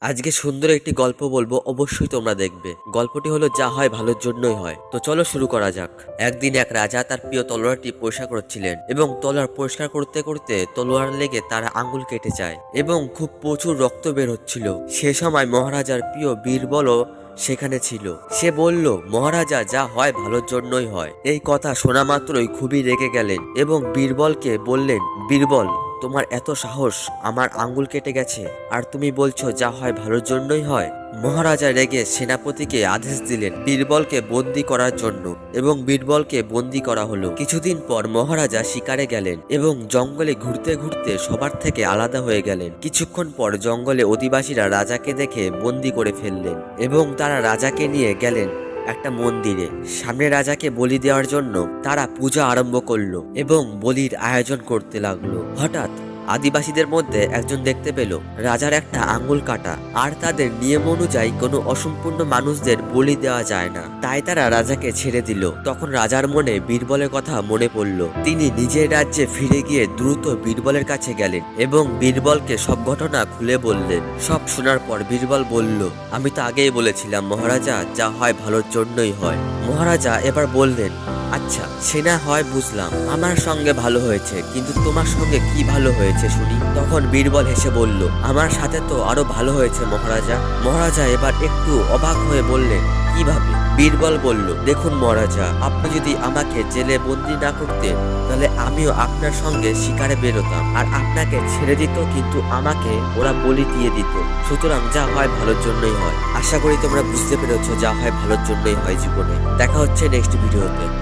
আজকে সুন্দর একটি গল্প বলবো, অবশ্যই তোমরা দেখবে। গল্পটি হলো যা হয় ভালোর জন্যই হয়। তো চলো শুরু করা যাক। একদিন এক রাজা তার প্রিয় তলোয়ারটি পরিষ্কার করছিলেন এবং তলোয়ার পরিষ্কার করতে করতে তলোয়ার লেগে তার আঙ্গুল কেটে যায় এবং খুব প্রচুর রক্ত বের হচ্ছিল। সে সময় মহারাজার প্রিয় বীরবলও সেখানে ছিল। সে বলল, মহারাজা, যা হয় ভালোর জন্যই হয়। এই কথা শোনা মাত্রই খুবই রেগে গেলেন এবং বীরবলকে বললেন, বীরবল, তোমার এত সাহস, আমার আঙ্গুল কেটে গেছে আর তুমি বলছো যা হয় ভালোর জন্যই হয়। মহারাজা রেগে সেনাপতিকে আদেশ দিলেন বীরবলকে বন্দি করার জন্য এবং বীরবলকে বন্দি করা হলো। কিছুদিন পর মহারাজা শিকারে গেলেন এবং জঙ্গলে ঘুরতে ঘুরতে সবার থেকে আলাদা হয়ে গেলেন। কিছুক্ষণ পর জঙ্গলে অধিবাসীরা রাজাকে দেখে বন্দি করে ফেললেন এবং তারা রাজাকে নিয়ে গেলেন একটা মন্দিরে। সামনে রাজাকে বলি দেওয়ার জন্য তারা পূজা আরম্ভ করলো এবং বলির আয়োজন করতে লাগলো। হঠাৎ আদিবাসীদের মধ্যে একজন দেখতে পেল রাজার একটা আঙ্গুল কাটা, আর তাদের নিয়ম অনুযায়ী কোনো অসম্পূর্ণ মানুষদের বলি দেওয়া যায় না, তাই তারা রাজাকে ছেড়ে দিল। তখন রাজার মনে বীরবলের কথা মনে পড়ল। তিনি নিজের রাজ্যে ফিরে গিয়ে দ্রুত বীরবলের কাছে গেলেন এবং বীরবলকে সব ঘটনা খুলে বললেন। সব শোনার পর বীরবল বলল, আমি তো আগেই বলেছিলাম মহারাজা, যা হয় ভালোর জন্যই হয়। মহারাজা এবার বললেন, আচ্ছা, সে না হয় বুঝলাম, আমার সঙ্গে ভালো হয়েছে, কিন্তু তোমার সঙ্গে কি ভালো হয়েছে শুনি। তখন বীরবল হেসে বলল, আমার সাথে তো আরো ভালো হয়েছে মহারাজা। মহারাজা এবার একটু অবাক হয়ে বললেন, কিভাবে? বীরবল বলল, দেখুন মহারাজা, আপনি যদি আমাকে জেলে বন্দি না করতেন তাহলে আমিও আপনার সঙ্গে শিকারে বেরোতাম আর আপনাকে ছেড়ে দিত, কিন্তু আমাকে ওরা বলি দিয়ে দিত। সুতরাং যা হয় ভালোর জন্যই হয়। আশা করি তোমরা বুঝতে পেরেছো যা হয় ভালোর জন্যই হয় জীবনে। দেখা হচ্ছে নেক্সট ভিডিওতে।